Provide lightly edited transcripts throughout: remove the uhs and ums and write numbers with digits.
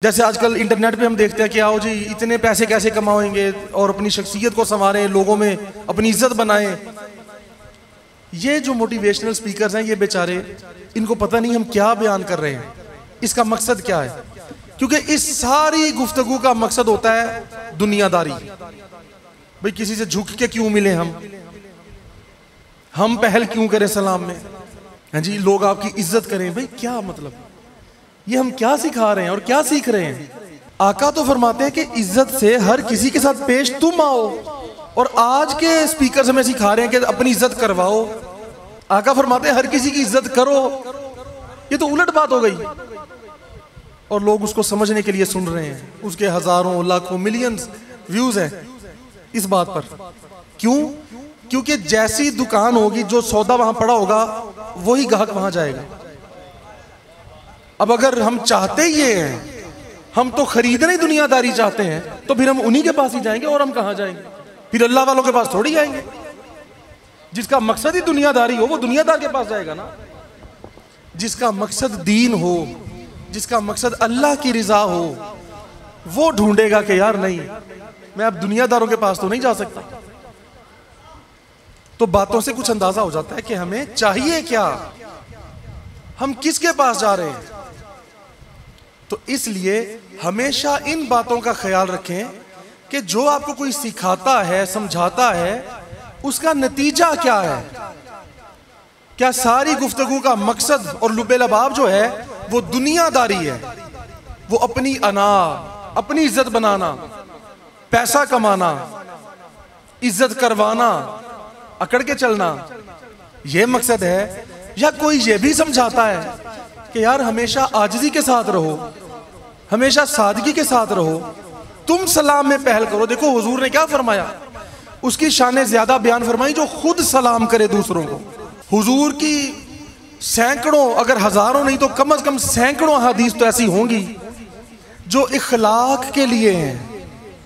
जैसे आजकल इंटरनेट पे हम देखते हैं कि आओ जी इतने पैसे कैसे कमाएंगे और अपनी शख्सियत को संवारें, लोगों में अपनी इज्जत बनाएं। ये जो मोटिवेशनल स्पीकर्स हैं ये बेचारे, इनको पता नहीं हम क्या बयान कर रहे हैं, इसका मकसद क्या है। क्योंकि इस सारी गुफ्तगू का मकसद होता है दुनियादारी। भाई किसी से झुक के क्यों मिले, हम पहल क्यों करें सलाम में, हाँ जी, लोग आपकी इज्जत करें। भाई क्या मतलब, ये हम क्या सिखा रहे हैं और क्या सीख रहे हैं। आका तो फरमाते हैं कि इज्जत से हर किसी के साथ पेश तुम आओ, और आज के स्पीकर हमें सिखा रहे हैं कि अपनी इज्जत करवाओ। आका फरमाते हैं हर किसी की इज्जत करो। ये तो उलट बात हो गई, और लोग उसको समझने के लिए सुन रहे हैं। उसके हजारों लाखों मिलियंस व्यूज हैं इस बात पर। क्यों? क्योंकि जैसी दुकान होगी, जो सौदा वहां पड़ा होगा, वही ग्राहक वहां जाएगा। अब अगर हम चाहते ये हैं, हम तो खरीदने ही दुनियादारी चाहते हैं, तो फिर हम उन्हीं के पास ही जाएंगे। और हम कहां जाएंगे? फिर अल्लाह वालों के पास थोड़ी जाएंगे। जिसका मकसद ही दुनियादारी हो वो दुनियादार के पास जाएगा ना। जिसका मकसद दीन हो, जिसका मकसद अल्लाह की रिजा हो, वो ढूंढेगा कि यार नहीं, मैं अब दुनियादारों के पास तो नहीं जा सकता। तो बातों से कुछ अंदाजा हो जाता है कि हमें चाहिए क्या, हम किसके पास जा रहे हैं। तो इसलिए हमेशा इन बातों का ख्याल रखें कि जो आपको कोई सिखाता है, समझाता है, उसका नतीजा क्या है। क्या सारी गुफ्तगू का मकसद और लुबे लबाब जो है वो दुनियादारी है, वो अपनी अना, अपनी इज्जत बनाना, पैसा कमाना, इज्जत करवाना, अकड़ के चलना, यह मकसद है। या कोई ये भी समझाता है कि यार हमेशा आजिज़ी के साथ रहो, हमेशा सादगी के साथ रहो, तुम सलाम में पहल करो। देखो हुजूर ने क्या फरमाया, उसकी शान ज्यादा बयान फरमाई जो खुद सलाम करे दूसरों को। हुजूर की सैकड़ों, अगर हजारों नहीं तो कम से कम सैकड़ों हदीस तो ऐसी होंगी जो इखलाक के लिए हैं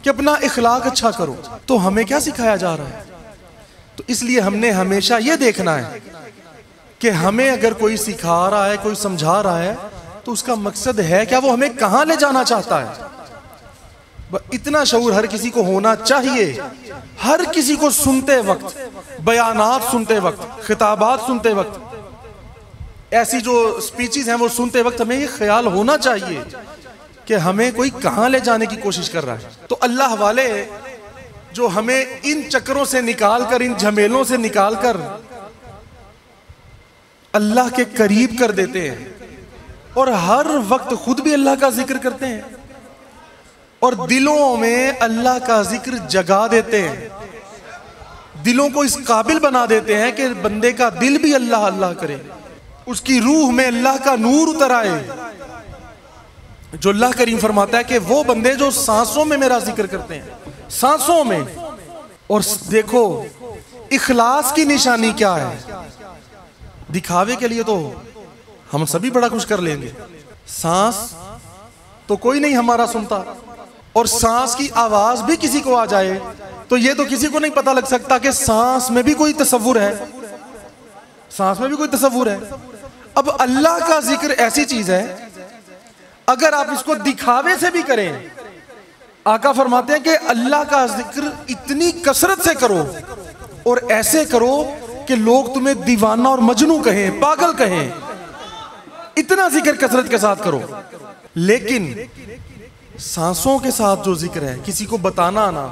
कि अपना इखलाक अच्छा करो। तो हमें क्या सिखाया जा रहा है? तो इसलिए हमने हमेशा यह देखना है कि हमें अगर कोई सिखा रहा है, कोई समझा रहा है, तो उसका मकसद है क्या, वो हमें कहां ले जाना चाहता है। इतना शऊर हर किसी को होना चाहिए। हर किसी को सुनते वक्त, बयानात सुनते वक्त, खिताबात सुनते वक्त, ऐसी जो स्पीचेस हैं वो सुनते वक्त हमें ये ख्याल होना चाहिए कि हमें कोई कहां ले जाने की कोशिश कर रहा है। तो अल्लाह वाले जो हमें इन चक्करों से निकाल कर, इन झमेलों से निकाल कर अल्लाह के करीब कर देते हैं, और हर वक्त खुद भी अल्लाह का जिक्र करते हैं, और दिलों में अल्लाह का जिक्र जगा देते हैं, दिलों को इस काबिल बना देते हैं कि बंदे का दिल भी अल्लाह अल्लाह करे, उसकी रूह में अल्लाह का नूर उतर आए। जो अल्लाह करीम फरमाता है कि वो बंदे जो सांसों में मेरा जिक्र करते हैं, सांसों में। और देखो इखलास की निशानी क्या है। दिखावे के लिए तो हम सभी बड़ा कुछ कर लेंगे, सांस तो कोई नहीं हमारा सुनता, और सांस की आवाज भी किसी को आ जाए तो ये तो किसी को नहीं पता लग सकता कि सांस में भी कोई तसव्वुर है, सांस में भी कोई तसव्वुर है। अब अल्लाह का जिक्र ऐसी चीज है, अगर आप इसको दिखावे से भी करें, आका फरमाते हैं कि अल्लाह का जिक्र इतनी कसरत से करो और ऐसे करो कि लोग तुम्हें दीवाना और मजनू कहें, पागल कहें, इतना जिक्र कसरत के साथ करो। लेकिन सांसों के साथ जो जिक्र है, किसी को बताना ना,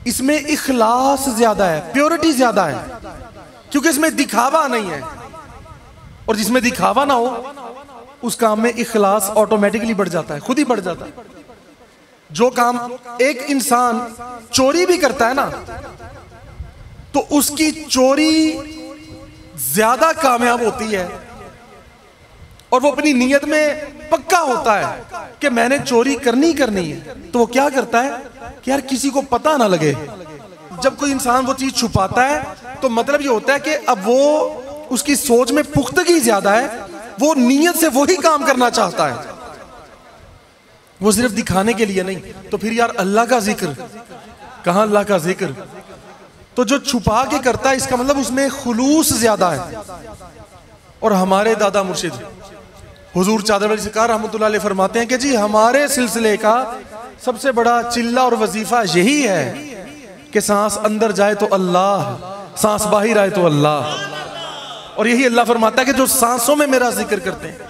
इसमें इखलास ज्यादा है, प्योरिटी ज्यादा है, क्योंकि इसमें दिखावा नहीं है। और जिसमें दिखावा ना हो उस काम में इखलास ऑटोमेटिकली बढ़ जाता है, खुद ही बढ़ जाता है। जो काम एक इंसान चोरी भी करता है ना, तो उसकी चोरी ज्यादा कामयाब होती है, और वो अपनी नीयत में पक्का होता है कि मैंने चोरी करनी है। तो वो क्या करता है कि यार किसी को पता ना लगे। जब कोई इंसान वो चीज छुपाता है तो मतलब ये होता है कि अब वो, उसकी सोच में पुख्तगी ज्यादा है, वो नीयत से वही काम करना चाहता है, वो सिर्फ दिखाने के लिए नहीं। तो फिर यार अल्लाह का जिक्र कहां, अल्लाह का जिक्र तो जो छुपा के करता है, इसका मतलब उसमें खुलूस ज्यादा है। और हमारे दादा मुर्शिद हुजूर चादर वाली सरकार रहमतुल्लाह अलैह फरमाते हैं कि जी हमारे सिलसिले का सबसे बड़ा चिल्ला और वजीफा यही है कि सांस अंदर जाए तो अल्लाह, सांस बाहर आए तो अल्लाह। और यही अल्लाह फरमाता है कि जो सांसों में मेरा जिक्र करते हैं